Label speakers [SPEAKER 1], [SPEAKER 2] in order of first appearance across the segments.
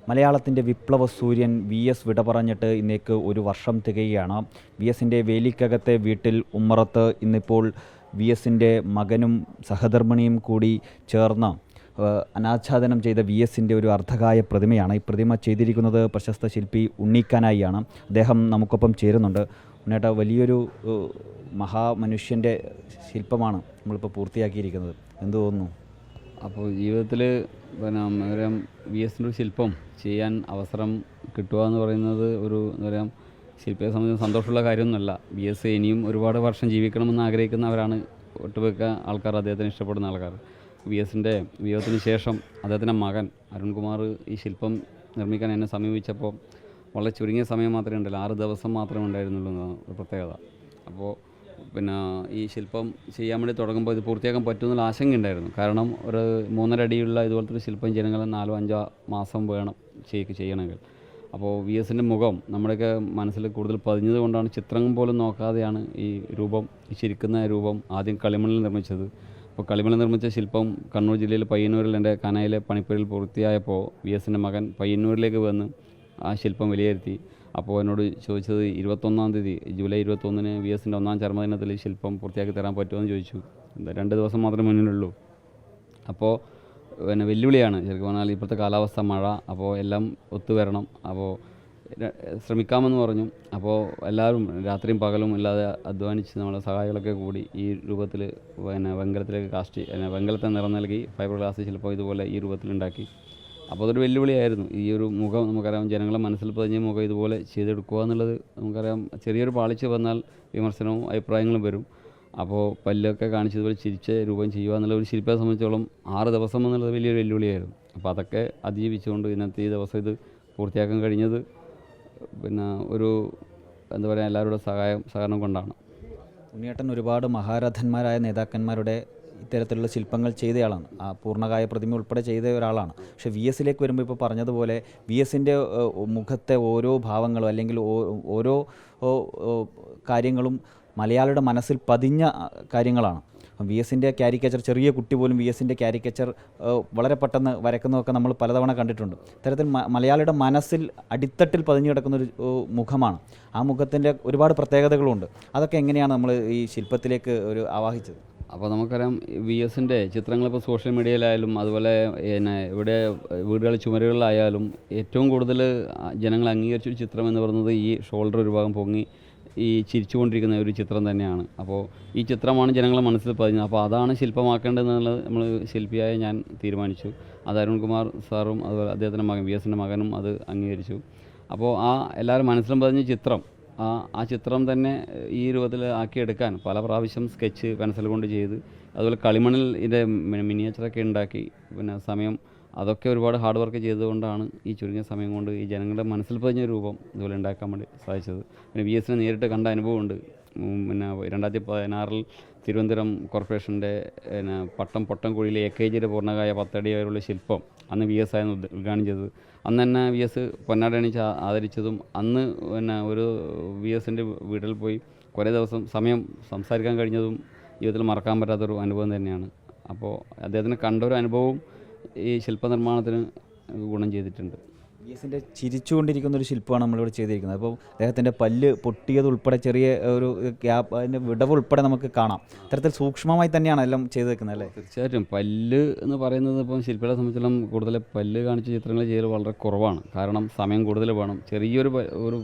[SPEAKER 1] മലയാളത്തിൻ്റെ വിപ്ലവ സൂര്യൻ വി എസ് വിട പറഞ്ഞിട്ട് ഇന്നേക്ക് ഒരു വർഷം തികയുകയാണ്. വി എസിൻ്റെ വേലിക്കകത്തെ വീട്ടിൽ ഉമ്മറത്ത് ഇന്നിപ്പോൾ വി എസിൻ്റെ മകനും സഹധർമ്മിണിയും കൂടി ചേർന്ന് അനാച്ഛാദനം ചെയ്ത വി എസിൻ്റെ ഒരു അർദ്ധകായ പ്രതിമയാണ്. ഈ പ്രതിമ ചെയ്തിരിക്കുന്നത് പ്രശസ്ത ശില്പി ഉണ്ണിക്കാനായിയാണ്. അദ്ദേഹം നമുക്കൊപ്പം ചേരുന്നുണ്ട്. ഉണ്ണേട്ട, വലിയൊരു മഹാമനുഷ്യൻ്റെ ശില്പമാണ് നമ്മളിപ്പോൾ പൂർത്തിയാക്കിയിരിക്കുന്നത്. എന്തു തോന്നുന്നു?
[SPEAKER 2] അപ്പോൾ ജീവിതത്തിൽ പിന്നെ വി എസിൻ്റെ ഒരു ശില്പം ചെയ്യാൻ അവസരം കിട്ടുക എന്ന് പറയുന്നത് ഒരു എന്താ പറയുക, ശില്പിയെ സംബന്ധിച്ച് സന്തോഷമുള്ള കാര്യമൊന്നുമല്ല. വി എസ് ഇനിയും ഒരുപാട് വർഷം ജീവിക്കണമെന്ന് ആഗ്രഹിക്കുന്നവരാണ് ഒട്ടുമിക്ക ആൾക്കാർ, അദ്ദേഹത്തിന് ഇഷ്ടപ്പെടുന്ന ആൾക്കാർ. വി എസിൻ്റെ വിയോഗത്തിന് ശേഷം അദ്ദേഹത്തിൻ്റെ മകൻ അരുൺകുമാർ ഈ ശില്പം നിർമ്മിക്കാൻ എന്നെ സമീപിച്ചപ്പോൾ വളരെ ചുരുങ്ങിയ സമയം മാത്രമേ ഉണ്ടായില്ല, 6 ദിവസം മാത്രമേ ഉണ്ടായിരുന്നുള്ളൂ എന്നാണ് ഒരു പ്രത്യേകത. അപ്പോൾ പിന്നെ ഈ ശില്പം ചെയ്യാൻ വേണ്ടി തുടങ്ങുമ്പോൾ ഇത് പൂർത്തിയാക്കാൻ പറ്റുമെന്നുള്ള ആശങ്കയുണ്ടായിരുന്നു. കാരണം ഒരു 3.5 അടിയുള്ള ഇതുപോലത്തെ ഒരു ശില്പം ചെയ്യണമെങ്കിൽ 4-5 മാസം വേണം ചെയ്യണമെങ്കിൽ. അപ്പോൾ വി എസിൻ്റെ മുഖം നമ്മുടെയൊക്കെ മനസ്സിൽ കൂടുതൽ പതിഞ്ഞത് കൊണ്ടാണ് ചിത്രം പോലും നോക്കാതെയാണ് ഈ രൂപം, ഈ ചിരിക്കുന്ന രൂപം ആദ്യം കളിമണ്ണിൽ നിർമ്മിച്ചത്. അപ്പോൾ കളിമണ്ണിൽ നിർമ്മിച്ച ശില്പം കണ്ണൂർ ജില്ലയിൽ പയ്യന്നൂരിൽ എൻ്റെ കനയിലെ പണിപ്പുരയിൽ പൂർത്തിയായപ്പോൾ വി എസിൻ്റെ മകൻ പയ്യന്നൂരിലേക്ക് വന്ന് ആ ശില്പം വിലയിരുത്തി. അപ്പോൾ എന്നോട് ചോദിച്ചത് 21-ാം തീയതി ജൂലൈ 21-ന് വി എസിൻ്റെ 1ാം ചരമദിനത്തിൽ ഈ ശില്പം പൂർത്തിയാക്കി തരാൻ പറ്റുമെന്ന് ചോദിച്ചു. 2 ദിവസം മാത്രമേ മുന്നിലുള്ളൂ. അപ്പോൾ പിന്നെ വെല്ലുവിളിയാണ് ശരിക്കും പറഞ്ഞാൽ. ഇപ്പോഴത്തെ കാലാവസ്ഥ, മഴ, അപ്പോൾ എല്ലാം ഒത്തുവരണം. അപ്പോൾ ശ്രമിക്കാമെന്ന് പറഞ്ഞു. അപ്പോൾ എല്ലാവരും രാത്രിയും പകലും ഇല്ലാതെ അധ്വാനിച്ച് നമ്മളെ സഹായികളൊക്കെ കൂടി ഈ രൂപത്തിൽ വെങ്കലത്തിലേക്ക് വെങ്കലത്തെ നിറം നൽകി ഫൈബർ ഗ്ലാസ് ശില്പം ഇതുപോലെ ഈ രൂപത്തിലുണ്ടാക്കി. അപ്പോൾ അതൊരു വെല്ലുവിളിയായിരുന്നു. ഈ ഒരു മുഖം നമുക്കറിയാം, ജനങ്ങളെ മനസ്സിൽ പതിഞ്ഞ മുഖം ഇതുപോലെ ചെയ്തെടുക്കുക എന്നുള്ളത് നമുക്കറിയാം. ചെറിയൊരു പാളിച്ച് വന്നാൽ വിമർശനവും അഭിപ്രായങ്ങളും വരും. അപ്പോൾ പല്ലൊക്കെ കാണിച്ച് ഇതുപോലെ ചിരിച്ച രൂപം ചെയ്യുക എന്നുള്ള ഒരു ശില്പിയെ സംബന്ധിച്ചോളം 6 ദിവസം എന്നുള്ളത് വലിയൊരു വെല്ലുവിളിയായിരുന്നു. അപ്പോൾ അതൊക്കെ അതിജീവിച്ചുകൊണ്ട് ഇന്നത്തെ ഈ ദിവസം ഇത് പൂർത്തിയാക്കാൻ കഴിഞ്ഞത് പിന്നെ ഒരു എന്താ പറയുക, എല്ലാവരുടെ സഹകരണം കൊണ്ടാണ്.
[SPEAKER 1] ഉണ്ണിയേട്ടൻ ഒരുപാട് മഹാരഥന്മാരായ നേതാക്കന്മാരുടെ ഇത്തരത്തിലുള്ള ശില്പങ്ങൾ ചെയ്തയാളാണ്. ആ പൂർണ്ണകായ പ്രതിമ ഉൾപ്പെടെ ചെയ്ത ഒരാളാണ്. പക്ഷേ വി എസിലേക്ക് വരുമ്പോൾ ഇപ്പോൾ പറഞ്ഞതുപോലെ വി എസിൻ്റെ മുഖത്തെ ഓരോ ഭാവങ്ങളും അല്ലെങ്കിൽ ഓരോ കാര്യങ്ങളും മലയാളിയുടെ മനസ്സിൽ പതിഞ്ഞ കാര്യങ്ങളാണ്. വി എസിൻ്റെ ക്യാരിക്കേച്ചർ, ചെറിയ കുട്ടി പോലും വി എസിൻ്റെ ക്യാരിക്കേച്ചർ വളരെ പെട്ടെന്ന് വരക്കുന്നതൊക്കെ നമ്മൾ പലതവണ കണ്ടിട്ടുണ്ട്. ഇത്തരത്തിൽ മലയാളിയുടെ മനസ്സിൽ അടിത്തട്ടിൽ പതിഞ്ഞു കിടക്കുന്നൊരു മുഖമാണ്. ആ മുഖത്തിൻ്റെ ഒരുപാട് പ്രത്യേകതകളുണ്ട്. അതൊക്കെ എങ്ങനെയാണ് നമ്മൾ ഈ ശില്പത്തിലേക്ക് ഒരു ആവാഹിച്ചത്?
[SPEAKER 2] അപ്പോൾ നമുക്കറിയാം, വി എസിൻ്റെ ചിത്രങ്ങളിപ്പോൾ സോഷ്യൽ മീഡിയയിലായാലും അതുപോലെ ഇവിടെ വീടുകളിൽ ചുമരുകളിലായാലും ഏറ്റവും കൂടുതൽ ജനങ്ങൾ അംഗീകരിച്ചൊരു ചിത്രം എന്ന് പറയുന്നത് ഈ ഷോൾഡർ ഒരു ഭാഗം പൊങ്ങി ഈ ചിരിച്ചുകൊണ്ടിരിക്കുന്ന ഒരു ചിത്രം തന്നെയാണ്. അപ്പോൾ ഈ ചിത്രമാണ് ജനങ്ങളെ മനസ്സിൽ പതിഞ്ഞത്. അപ്പോൾ അതാണ് ശില്പമാക്കേണ്ടതെന്നുള്ളത് നമ്മൾ ശില്പിയായ ഞാൻ തീരുമാനിച്ചു. അത് അരുൺകുമാർ സാറും അതുപോലെ അദ്ദേഹത്തിൻ്റെ മകൻ വി എസിൻ്റെ മകനും അത് അംഗീകരിച്ചു. അപ്പോൾ ആ എല്ലാവരും മനസ്സിലും പതിഞ്ഞ ചിത്രം, ആ ചിത്രം തന്നെ ഈ രൂപത്തിൽ ആക്കിയെടുക്കാൻ പല പ്രാവശ്യം സ്കെച്ച് പെൻസിൽ കൊണ്ട് ചെയ്ത് അതുപോലെ കളിമണ്ണിൽ ഇതിൻ്റെ മിനിയേച്ചറൊക്കെ ഉണ്ടാക്കി സമയം അതൊക്കെ ഒരുപാട് ഹാർഡ് വർക്ക് ചെയ്തുകൊണ്ടാണ് ഈ ചുരുങ്ങിയ സമയം കൊണ്ട് ഈ ജനങ്ങളുടെ മനസ്സിൽ പതിഞ്ഞ രൂപം ഇതുപോലെ ഉണ്ടാക്കാൻ വേണ്ടി സാധിച്ചത്. വി എസിനെ നേരിട്ട് കണ്ട അനുഭവമുണ്ട്. 2016 തിരുവനന്തപുരം കോർപ്പറേഷൻ്റെ പൊട്ടംകുഴിയിലെ AKGയുടെ പൂർണ്ണകായ 10 അടി വരെയുള്ള ശില്പം അന്ന് വി എസ് ആയിരുന്നു ഉദ്ഘാടനം ചെയ്തത്. അന്ന് തന്നെ വി എസ് പൊന്നാട അണിച്ച് ആദരിച്ചതും അന്ന് ഒരു വി എസിൻ്റെ വീട്ടിൽ പോയി കുറേ ദിവസം സമയം സംസാരിക്കാൻ കഴിഞ്ഞതും ജീവിതത്തിൽ മറക്കാൻ പറ്റാത്തൊരു അനുഭവം തന്നെയാണ്. അപ്പോൾ അദ്ദേഹത്തിന് കണ്ടൊരു അനുഭവവും ഈ ശില്പനിർമ്മാണത്തിന് ഗുണം ചെയ്തിട്ടുണ്ട്.
[SPEAKER 1] വി എസിൻ്റെ ചിരിച്ചുകൊണ്ടിരിക്കുന്ന ഒരു ശില്പമാണ് നമ്മളിവിടെ ചെയ്തിരിക്കുന്നത്. അപ്പോൾ അദ്ദേഹത്തിൻ്റെ പല്ല് പൊട്ടിയതുൾപ്പെടെ ചെറിയ ഒരു ഗ്യാപ്പ്, അതിൻ്റെ വിടവ് ഉൾപ്പെടെ നമുക്ക് കാണാം. അത്തരത്തിൽ സൂക്ഷ്മമായി തന്നെയാണ് എല്ലാം ചെയ്ത് വെക്കുന്നത് അല്ലേ?
[SPEAKER 2] തീർച്ചയായിട്ടും. പല്ല് എന്ന് പറയുന്നത് ഇപ്പം ശില്പികളെ സംബന്ധിച്ചിടത്തോളം കൂടുതൽ പല്ല് കാണിച്ച ചിത്രങ്ങൾ ചെയ്യൽ വളരെ കുറവാണ്. കാരണം സമയം കൂടുതൽ വേണം. ചെറിയൊരു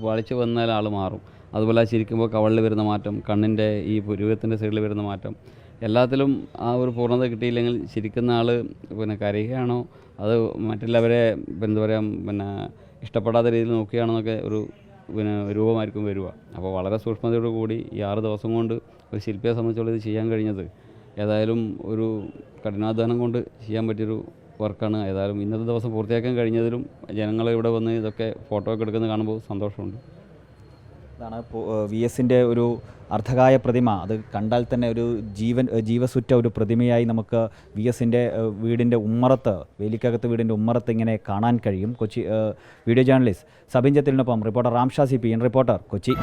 [SPEAKER 2] പാളിച്ച് വന്നാൽ ആൾ മാറും. അതുപോലെ ചിരിക്കുമ്പോൾ കവളിൽ വരുന്ന മാറ്റം, കണ്ണിൻ്റെ ഈ പുരുവത്തിൻ്റെ സൈഡിൽ വരുന്ന മാറ്റം, എല്ലാത്തിലും ആ ഒരു പൂർണ്ണത കിട്ടിയില്ലെങ്കിൽ ചിരിക്കുന്ന ആൾ കരയുകയാണോ അത് മറ്റുള്ളവരെ എന്താ പറയുക ഇഷ്ടപ്പെടാത്ത രീതിയിൽ നോക്കുകയാണെന്നൊക്കെ ഒരു രൂപമായിരിക്കും വരിക. അപ്പോൾ വളരെ സൂക്ഷ്മതയോടു കൂടി ഈ 6 ദിവസം കൊണ്ട് ഒരു ശില്പിയെ സംബന്ധിച്ചുള്ള ഇത് ചെയ്യാൻ കഴിഞ്ഞത് ഏതായാലും ഒരു കഠിനാധ്വാനം കൊണ്ട് ചെയ്യാൻ പറ്റിയൊരു വർക്കാണ്. ഏതായാലും ഇന്നത്തെ ദിവസം പൂർത്തിയാക്കാൻ കഴിഞ്ഞതിലും ജനങ്ങൾ ഇവിടെ വന്ന് ഇതൊക്കെ ഫോട്ടോ ഒക്കെ എടുക്കുന്നത് കാണുമ്പോൾ സന്തോഷമുണ്ട്.
[SPEAKER 1] അതാണ് വി എസിൻ്റെ ഒരു അർദ്ധകായ പ്രതിമ. അത് കണ്ടാൽ തന്നെ ഒരു ജീവസുറ്റ ഒരു പ്രതിമയായി നമുക്ക് വി എസിൻ്റെ വീടിൻ്റെ ഉമ്മറത്ത്, വേലിക്കകത്ത് വീടിൻ്റെ ഉമ്മറത്ത് ഇങ്ങനെ കാണാൻ കഴിയും. കൊച്ചി വീഡിയോ ജേർണലിസ്റ്റ് സബിൻ ജത്തിലിനൊപ്പം reporter Ramsha CP, reporter, Kochi.